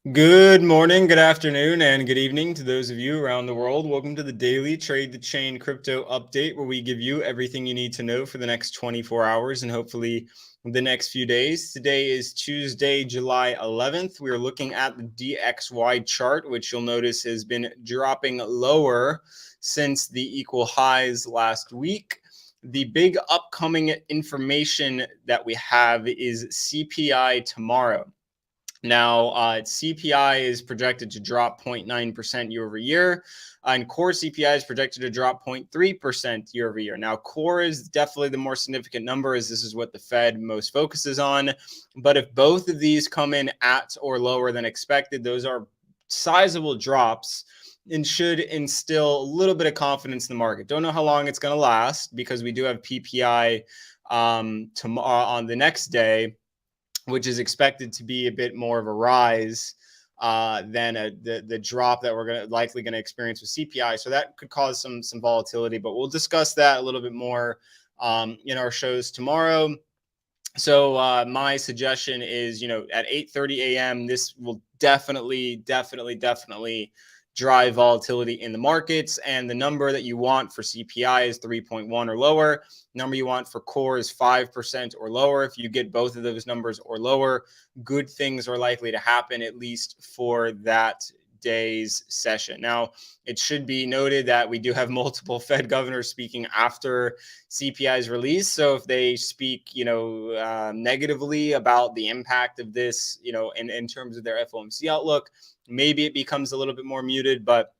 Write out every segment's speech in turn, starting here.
Good morning, good afternoon, and good evening to those of you around the world. Welcome to the daily Trade the Chain crypto update, where we give you everything you need to know for the next 24 hours and hopefully the next few days. Today is Tuesday, July 11th. We are looking at the DXY chart, which you'll notice has been dropping lower since the equal highs last week. The big upcoming information that we have is CPI tomorrow. Now, CPI is projected to drop 0.9% year over year, and core CPI is projected to drop 0.3% year over year. Now, core is definitely the more significant number, as this is what the Fed most focuses on. But if both of these come in at or lower than expected, those are sizable drops and should instill a little bit of confidence in the market. Don't know how long it's going to last, because we do have PPI tomorrow on the next day, which is expected to be a bit more of a rise than the drop that we're likely going to experience with CPI. So that could cause some volatility, but we'll discuss that a little bit more in our shows tomorrow. So my suggestion is, at 8:30 a.m., this will definitely drive volatility in the markets. And the number that you want for CPI is 3.1 or lower. Number you want for core is 5% or lower. If you get both of those numbers or lower, good things are likely to happen, at least for that day's session. Now, it should be noted that we do have multiple Fed governors speaking after CPI's release. So if they speak, negatively about the impact of this, in terms of their FOMC outlook, maybe it becomes a little bit more muted. But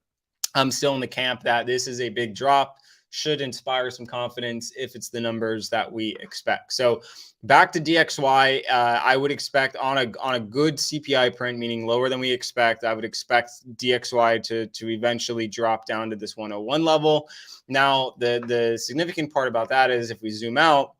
I'm still in the camp that this is a big drop, should inspire some confidence if it's the numbers that we expect. So back to DXY, I would expect on a good CPI print, meaning lower than we expect, I would expect DXY to eventually drop down to this 101 level. Now, the significant part about that is, if we zoom out,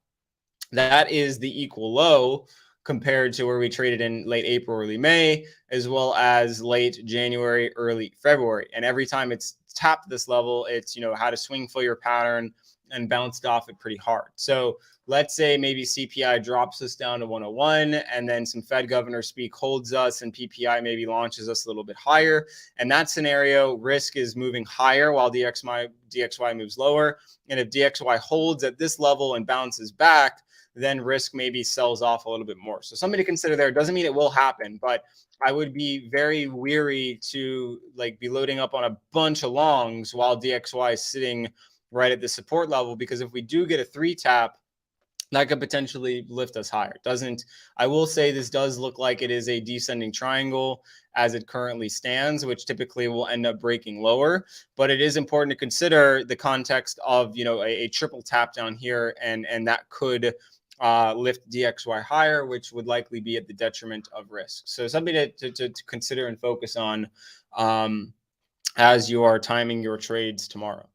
that is the equal low compared to where we traded in late April, early May, as well as late January, early February. And every time it's tapped this level, it's, had a swing failure pattern and bounced off it pretty hard. So let's say maybe CPI drops us down to 101, and then some Fed governor speak holds us, and PPI maybe launches us a little bit higher. And that scenario, risk is moving higher while DXY moves lower. And if DXY holds at this level and bounces back, then risk maybe sells off a little bit more. So something to consider there. Doesn't mean it will happen, but I would be very weary to be loading up on a bunch of longs while DXY is sitting right at the support level, because if we do get a 3-tap, that could potentially lift us higher. I will say this does look like it is a descending triangle as it currently stands, which typically will end up breaking lower. But it is important to consider the context of, a triple tap down here, and that could lift DXY higher, which would likely be at the detriment of risk. So something to consider and focus on as you are timing your trades tomorrow.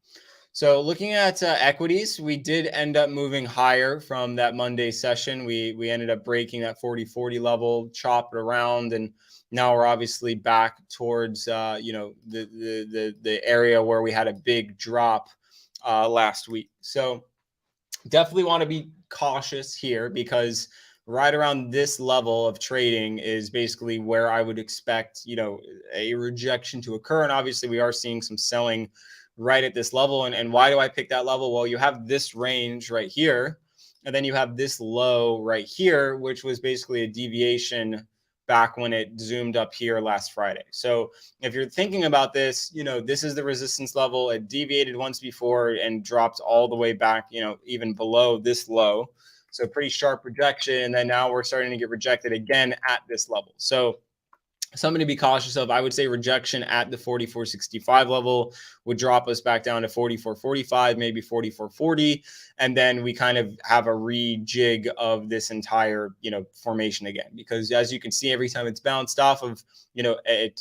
So looking at equities, we did end up moving higher from that Monday session. We ended up breaking that 40-40 level, chopped it around, and now we're obviously back towards the area where we had a big drop last week. So definitely want to be cautious here, because right around this level of trading is basically where I would expect, a rejection to occur. And obviously we are seeing some selling right at this level. And why do I pick that level? Well, you have this range right here, and then you have this low right here, which was basically a deviation back when it zoomed up here last Friday. So if you're thinking about this, this is the resistance level. It deviated once before and dropped all the way back, even below this low. So pretty sharp rejection. And then now we're starting to get rejected again at this level. So something to be cautious of. I would say rejection at the 44.65 level would drop us back down to 44.45, maybe 44.40. And then we kind of have a rejig of this entire, formation again, because as you can see, every time it's bounced off of,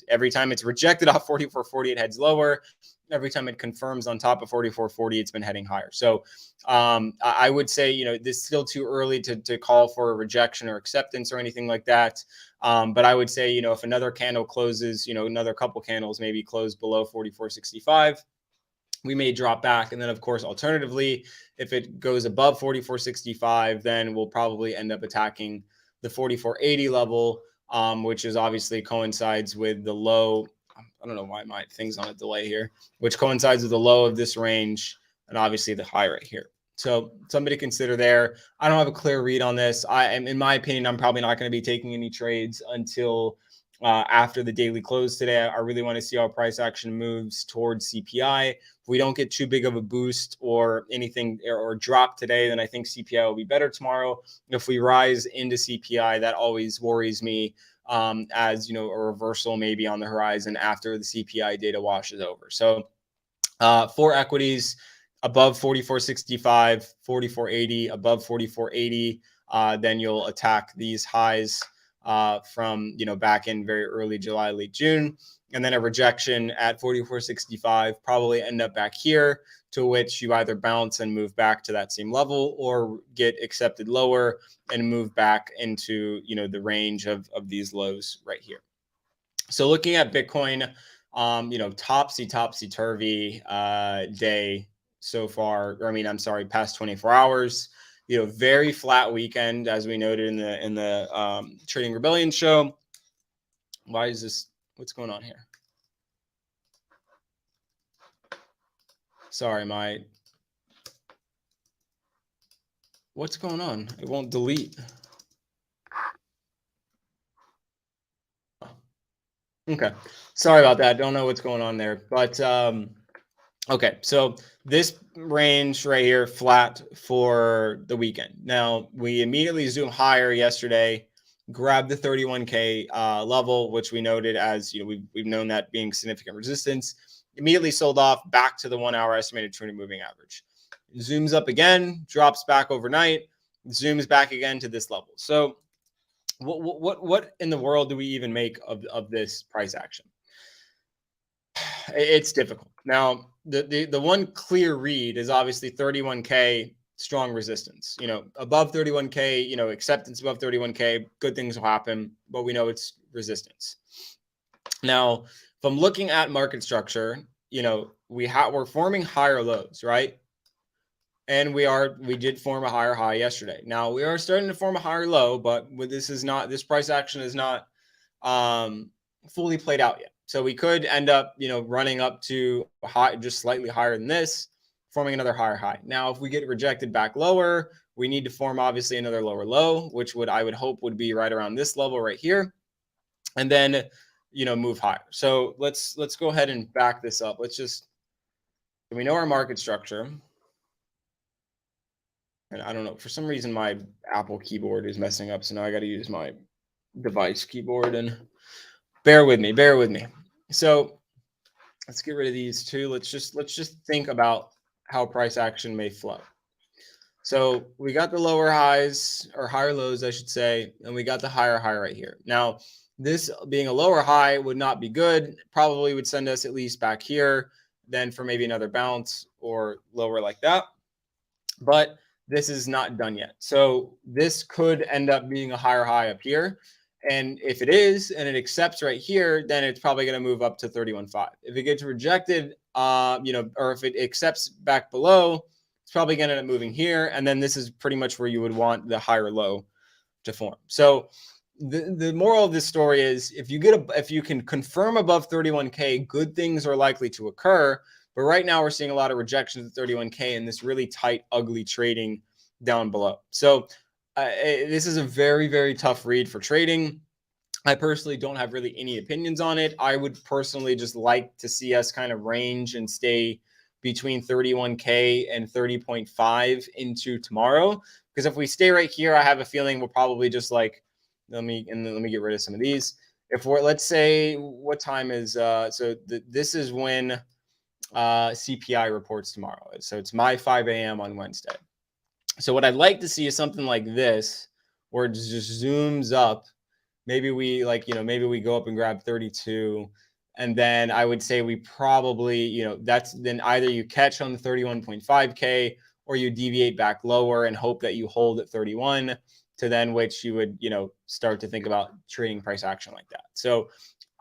every time it's rejected off 44.40, it heads lower. Every time it confirms on top of 44.40, it's been heading higher. So I would say, this is still too early to call for a rejection or acceptance or anything like that. But I would say, if another candle closes, another couple candles maybe close below 44.65, we may drop back. And then, of course, alternatively, if it goes above 44.65, then we'll probably end up attacking the 44.80 level. which is obviously coincides with the low. I don't know why my thing's on a delay here, which coincides with the low of this range and obviously the high right here. So somebody to consider there. I don't have a clear read on this. In my opinion, I'm probably not going to be taking any trades until after the daily close today. I really want to see how price action moves towards CPI. If we don't get too big of a boost or anything or drop today, then I think CPI will be better tomorrow. If we rise into CPI, that always worries me, as a reversal maybe on the horizon after the CPI data washes over. So for equities, above 44.65, 44.80, above 44.80, then you'll attack these highs from back in very early July, late June, and then a rejection at 44.65, probably end up back here, to which you either bounce and move back to that same level or get accepted lower and move back into the range of these lows right here. So looking at Bitcoin, topsy-turvy day so far. Or I'm sorry, past 24 hours. Very flat weekend, as we noted in the Trading Rebellion show. Why is this? What's going on here? Sorry, what's going on? It won't delete. Okay, sorry about that. Don't know what's going on there, but okay, so this range right here, flat for the weekend. Now, we immediately zoom higher yesterday, grabbed the 31K level, which we noted as, we've known that being significant resistance. Immediately sold off back to the 1 hour estimated 200 moving average. Zooms up again, drops back overnight, zooms back again to this level. So what in the world do we even make of this price action? It's difficult. Now, the one clear read is obviously 31K strong resistance. Above 31K, acceptance above 31K, good things will happen, but we know it's resistance. Now, if I'm looking at market structure, we're forming higher lows, right? And we did form a higher high yesterday. Now we are starting to form a higher low, but this price action is not fully played out yet. So we could end up, running up to high, just slightly higher than this, forming another higher high. Now, if we get rejected back lower, we need to form obviously another lower low, which I would hope would be right around this level right here, and then move higher. So let's go ahead and back this up. We know our market structure. And I don't know, for some reason my Apple keyboard is messing up, so now I got to use my device keyboard, and bear with me. So let's get rid of these two. Let's just think about how price action may flow. So we got the lower highs, or higher lows, I should say, and we got the higher high right here. Now, this being a lower high would not be good. Probably would send us at least back here, then for maybe another bounce or lower like that. But this is not done yet. So this could end up being a higher high up here. And if it is, and it accepts right here, then it's probably going to move up to 31.5. If it gets rejected, or if it accepts back below, it's probably going to end up moving here. And then this is pretty much where you would want the higher low to form. So the moral of this story is, if you can confirm above 31K, good things are likely to occur. But right now we're seeing a lot of rejections at 31K and this really tight, ugly trading down below. So this is a very, very tough read for trading. I personally don't have really any opinions on it. I would personally just like to see us kind of range and stay between 31K and 30.5 into tomorrow. Because if we stay right here, I have a feeling we'll probably just let me get rid of some of these. If let's say, what time is, this is when CPI reports tomorrow. So it's my 5 a.m. on Wednesday. So what I'd like to see is something like this, where it just zooms up. Maybe we go up and grab 32. And then I would say we probably, then either you catch on the 31.5K or you deviate back lower and hope that you hold at 31, to then which you would, start to think about trading price action like that. So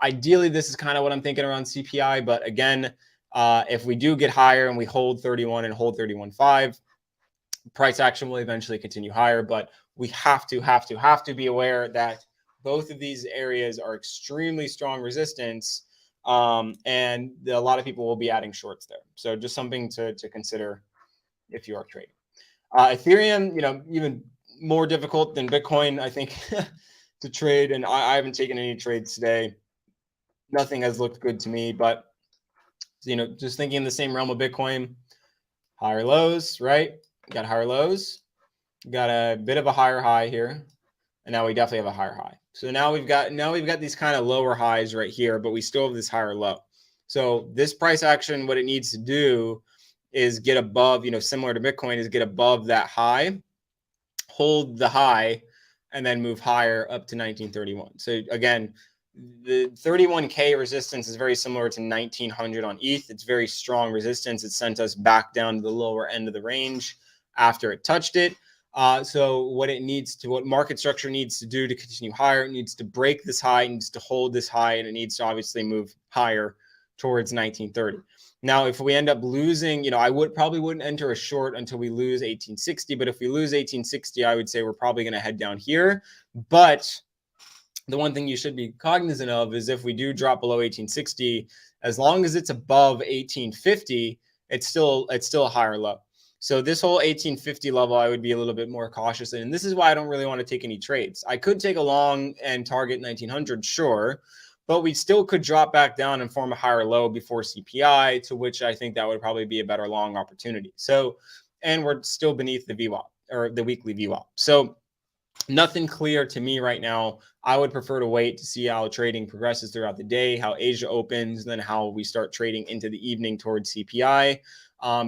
ideally, this is kind of what I'm thinking around CPI. But again, if we do get higher and we hold 31 and hold 31.5, price action will eventually continue higher. But we have to be aware that Both of these areas are extremely strong resistance, and a lot of people will be adding shorts there. So just something to consider if you are trading. Ethereum, even more difficult than Bitcoin, I think, to trade. And I haven't taken any trades today. Nothing has looked good to me, but just thinking in the same realm of Bitcoin, higher lows, right? Got higher lows, got a bit of a higher high here, and now we definitely have a higher high. So now we've got these kind of lower highs right here, but we still have this higher low. So this price action, what it needs to do is get above, similar to Bitcoin, is get above that high, hold the high, and then move higher up to 1931. So again, the 31K resistance is very similar to 1900 on ETH. It's very strong resistance. It sent us back down to the lower end of the range after it touched it. So what market structure needs to do to continue higher, it needs to break this high, it needs to hold this high, and it needs to obviously move higher towards 1930. Now, if we end up losing, I probably wouldn't enter a short until we lose 1860. But if we lose 1860, I would say we're probably going to head down here. But the one thing you should be cognizant of is if we do drop below 1860, as long as it's above 1850, it's still a higher low. So this whole 1850 level, I would be a little bit more cautious. And this is why I don't really want to take any trades. I could take a long and target 1900, sure, but we still could drop back down and form a higher low before CPI, to which I think that would probably be a better long opportunity. So, and we're still beneath the VWAP or the weekly VWAP. So nothing clear to me right now. I would prefer to wait to see how trading progresses throughout the day, how Asia opens, then how we start trading into the evening towards CPI.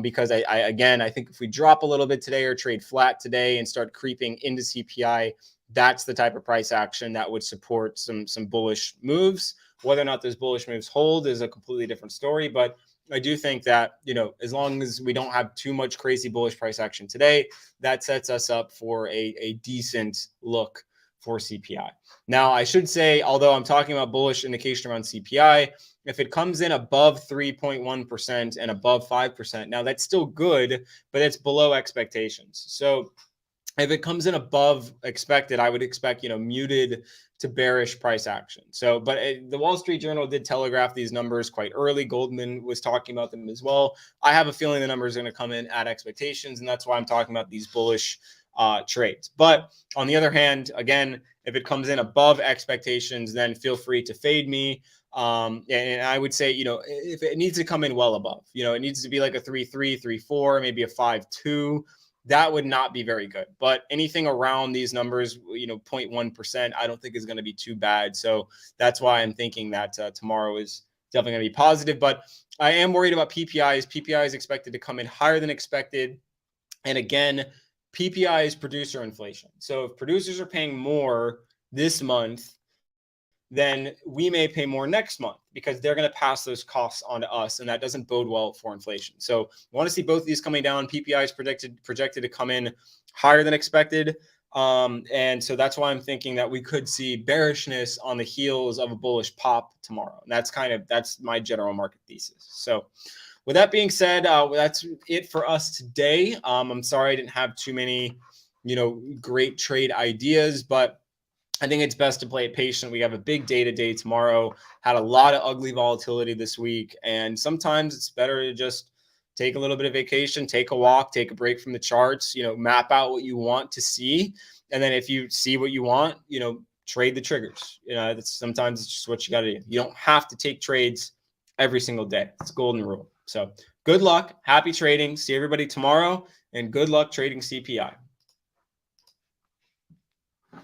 Because I think if we drop a little bit today or trade flat today and start creeping into CPI, that's the type of price action that would support some bullish moves. Whether or not those bullish moves hold is a completely different story. But I do think that, as long as we don't have too much crazy bullish price action today, that sets us up for a decent look for CPI. Now, I should say, although I'm talking about bullish indication around CPI, if it comes in above 3.1% and above 5%, now that's still good, but it's below expectations. So if it comes in above expected, I would expect, muted to bearish price action. So, but the Wall Street Journal did telegraph these numbers quite early. Goldman was talking about them as well. I have a feeling the numbers are going to come in at expectations, and that's why I'm talking about these bullish trades. But on the other hand, again, if it comes in above expectations, then feel free to fade me. And I would say, if it needs to come in well above, it needs to be like a 3.3, 3.4, maybe a 5.2. That would not be very good. But anything around these numbers, 0.1%, I don't think is going to be too bad. So that's why I'm thinking that tomorrow is definitely going to be positive. But I am worried about PPIs. PPI is expected to come in higher than expected. And again, PPI is producer inflation. So if producers are paying more this month, then we may pay more next month because they're going to pass those costs on to us, and that doesn't bode well for inflation. So we want to see both of these coming down. PPI is projected to come in higher than expected. And so that's why I'm thinking that we could see bearishness on the heels of a bullish pop tomorrow. And that's my general market thesis. So with that being said, that's it for us today. I'm sorry I didn't have too many, great trade ideas, but I think it's best to play it patient. We have a big data day tomorrow, had a lot of ugly volatility this week. And sometimes it's better to just take a little bit of vacation, take a walk, take a break from the charts, map out what you want to see. And then if you see what you want, trade the triggers. Sometimes it's just what you got to do. You don't have to take trades every single day. It's a golden rule. So good luck. Happy trading. See everybody tomorrow, and good luck trading CPI.